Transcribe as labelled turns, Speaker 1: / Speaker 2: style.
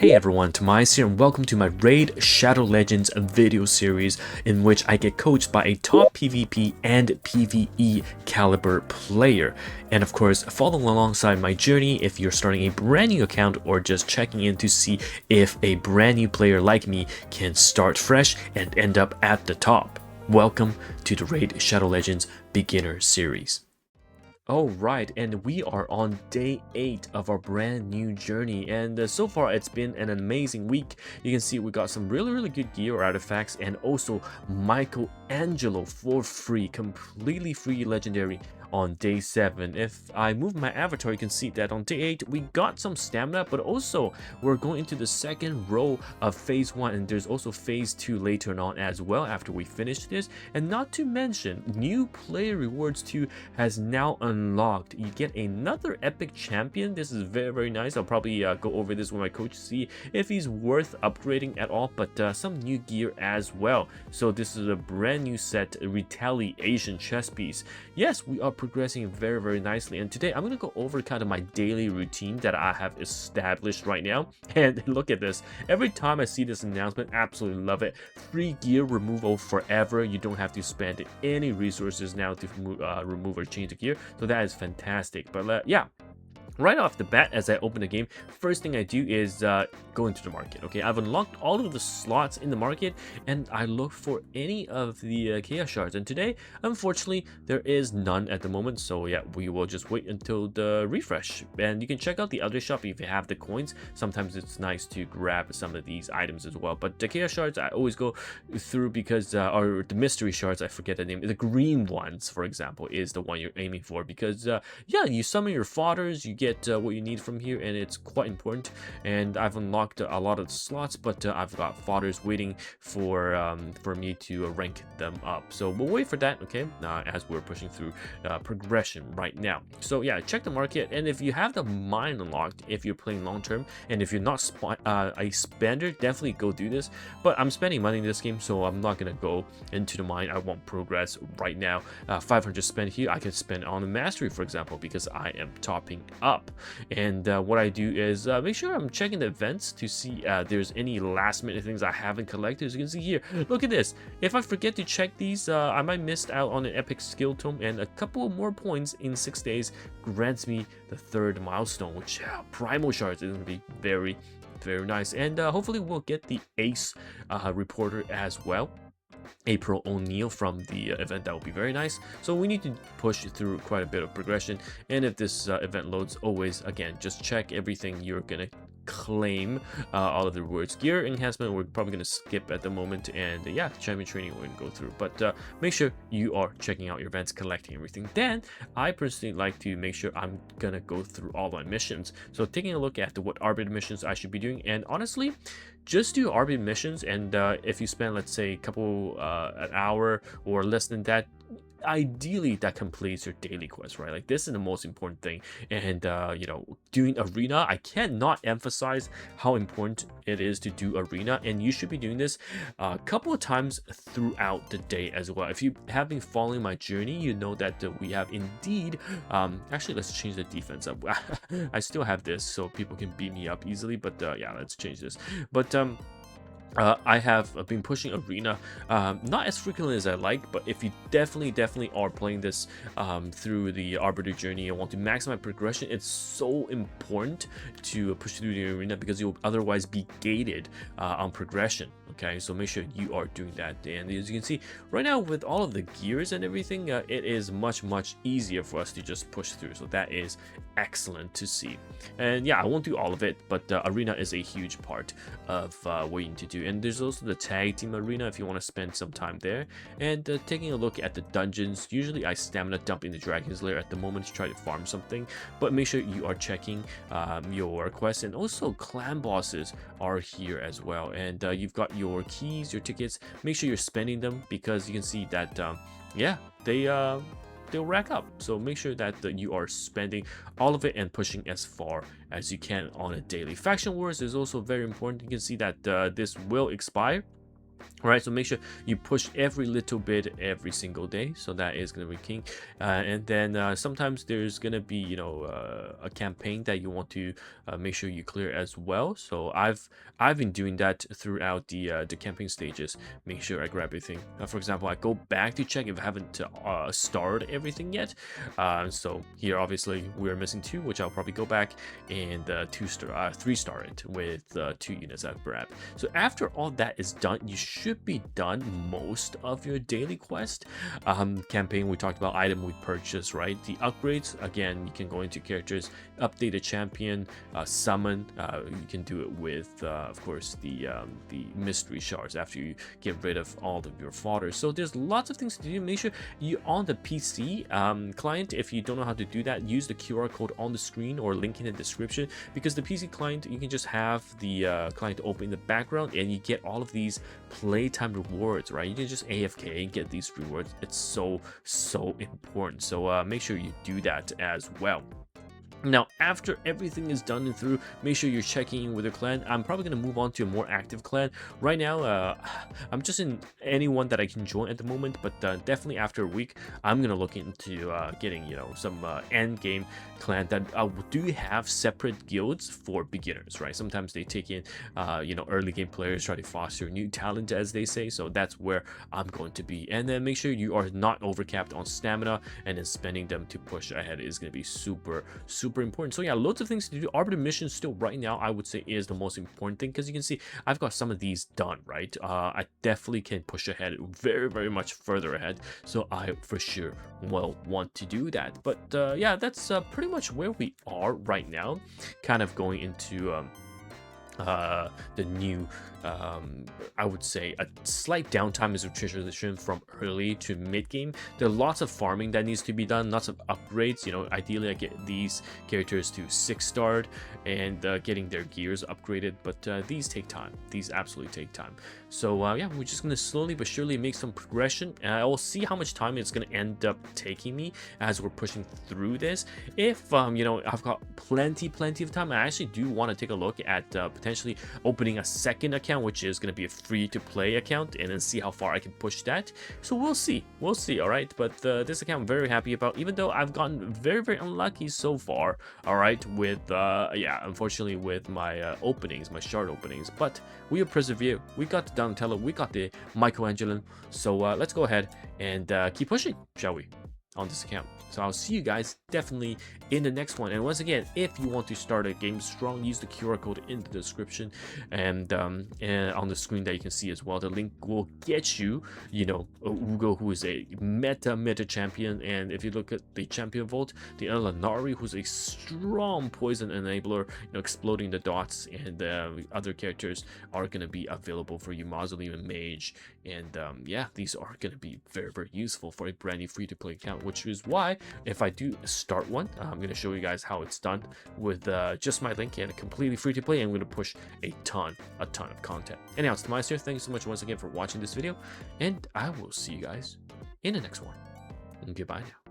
Speaker 1: Hey everyone, Tomias here and welcome to my Raid Shadow Legends video series in which I get coached by a top PvP and PvE caliber player. And of course, follow alongside my journey if you're starting a brand new account or just checking in to see if a brand new player like me can start fresh and end up at the top. Welcome to the Raid Shadow Legends beginner series. Alright, and we are on day 8 of our brand new journey, and so far it's been an amazing week. You can see we got some really good gear or artifacts, and also Michelangelo for free, completely free legendary on day 7. If I move my avatar, you can see that on day 8 we got some stamina, but also we're going into the second row of phase 1, and there's also phase 2 later on as well after we finish this. And not to mention, new player rewards 2 has now unlocked. You get another epic champion. This is very nice. I'll probably go over this with my coach, see if he's worth upgrading at all, but some new gear as well. So this is a brand new set, retaliation chest piece. Yes, we are progressing very nicely, and today I'm going to go over kind of my daily routine that I have established right now. And look at this, every time I see this announcement, absolutely love it. Free gear removal forever. You don't have to spend any resources now to remove or change the gear, so that is fantastic. But yeah, right off the bat, as I open the game, first thing I do is go into the market. Okay, I've unlocked all of the slots in the market, and I look for any of the chaos shards. And today, unfortunately, there is none at the moment. So yeah, we will just wait until the refresh. And you can check out the other shop if you have the coins. Sometimes it's nice to grab some of these items as well. But the chaos shards, I always go through because, or the mystery shards, I forget the name. The green ones, for example, is the one you're aiming for because yeah, you summon your fodders, you get what you need from here, and it's quite important. And I've unlocked a lot of slots, but I've got fodders waiting for me to rank them up. So we'll wait for that, okay, as we're pushing through progression right now. So yeah, check the market, and if you have the mine unlocked, if you're playing long term, and if you're not a spender, definitely go do this. But I'm spending money in this game, so I'm not gonna go into the mine. I won't progress right now. 500 spent here, I can spend on the mastery, for example, because I am topping up. And what I do is make sure I'm checking the events to see there's any last minute things I haven't collected. As you can see here, look at this. If I forget to check these, I might miss out on an epic skill tome, and a couple more points in 6 days grants me the 3rd milestone, which primal shards is going to be very nice. And hopefully we'll get the ace reporter as well, April O'Neil, from the event. That would be very nice. So we need to push through quite a bit of progression, and if this event loads, always again just check everything you're gonna claim. All of the rewards. Gear enhancement we're probably gonna skip at the moment, and yeah, champion training we're gonna go through, but make sure you are checking out your events, collecting everything. Then I personally like to make sure I'm gonna go through all my missions, so taking a look at what arbiter missions I should be doing. And honestly, just do arbiter missions, and if you spend, let's say, a couple an hour or less than that, ideally that completes your daily quest, right? Like, this is the most important thing. And you know, doing arena, I cannot emphasize how important it is to do arena, and you should be doing this a couple of times throughout the day as well. If you have been following my journey, you know that we have indeed actually, let's change the defense up. I still have this so people can beat me up easily, but yeah, let's change this. But I have been pushing arena not as frequently as I like, but if you definitely are playing this through the arbiter journey and want to maximize progression, it's so important to push through the arena because you'll otherwise be gated on progression. Okay, so make sure you are doing that. And as you can see right now, with all of the gears and everything, it is much easier for us to just push through, so that is excellent to see. And yeah, I won't do all of it, but arena is a huge part of what you need to do. And there's also the tag team arena if you want to spend some time there. And taking a look at the dungeons, usually I stamina dump in the Dragon's Lair at the moment to try to farm something, but make sure you are checking your quests. And also clan bosses are here as well, and you've got your keys, your tickets. Make sure you're spending them because you can see that yeah, they'll rack up. So make sure that you are spending all of it and pushing as far as you can on a daily. Faction wars is also very important. You can see that this will expire All right, so make sure you push every little bit every single day. So that is going to be king. And then sometimes there's going to be, you know, a campaign that you want to make sure you clear as well. So I've been doing that throughout the campaign stages. Make sure I grab everything. For example, I go back to check if I haven't starred everything yet. So here, obviously, we're missing 2, which I'll probably go back and 3-star it with 2 units I've grabbed. So after all that is done, you should be done most of your daily quest. Campaign, we talked about item we purchased, right? The upgrades, again, you can go into characters, update a champion, summon. You can do it with, of course, the mystery shards after you get rid of all of your fodder. So there's lots of things to do. Make sure you on the PC client, if you don't know how to do that, use the QR code on the screen or link in the description, because the PC client, you can just have the client open in the background and you get all of these playtime rewards, right? You can just AFK and get these rewards. It's so important. So make sure you do that as well. Now, after everything is done and through, make sure you're checking in with your clan. I'm probably going to move on to a more active clan. Right now, I'm just in anyone that I can join at the moment, but definitely after a week, I'm going to look into getting, you know, some end game clan that do have separate guilds for beginners, right? Sometimes they take in, you know, early game players, try to foster new talent, as they say. So that's where I'm going to be. And then make sure you are not overcapped on stamina, and then spending them to push ahead is going to be super important. So yeah, loads of things to do. Arbiter mission still right now, I would say, is the most important thing, because you can see I've got some of these done, right? I definitely can push ahead very much further ahead, so I for sure will want to do that. But yeah, that's pretty much where we are right now, kind of going into the new I would say a slight downtime as a transition from early to mid game. There are lots of farming that needs to be done, lots of upgrades. You know, ideally I get these characters to 6-starred and getting their gears upgraded, but these take time. These absolutely take time. So yeah, we're just gonna slowly but surely make some progression, and I will see how much time it's gonna end up taking me as we're pushing through this. If you know, I've got plenty of time, I actually do want to take a look at potentially opening a second account, which is going to be a free-to-play account, and then see how far I can push that. So we'll see, all right? But this account I'm very happy about, even though I've gotten very unlucky so far, all right, with yeah, unfortunately with my openings, my shard openings. But we will persevere. We got the Donatello, we got the Michelangelo, so let's go ahead and keep pushing, shall we, on this account. So I'll see you guys definitely in the next one. And once again, if you want to start a game strong, use the QR code in the description and on the screen that you can see as well. The link will get you, you know, Uugo, who is a meta champion. And if you look at the champion vault, the Elenaril, who's a strong poison enabler, you know, exploding the dots, and other characters are going to be available for you. Mausoleum Mage, and yeah, these are going to be very useful for a brand new free-to-play account, which is why if I do start one, I'm going to show you guys how it's done with just my link and completely free to play. I'm going to push a ton of content. Anyhow, it's Tobias here. Thank you so much once again for watching this video, and I will see you guys in the next one. And goodbye now.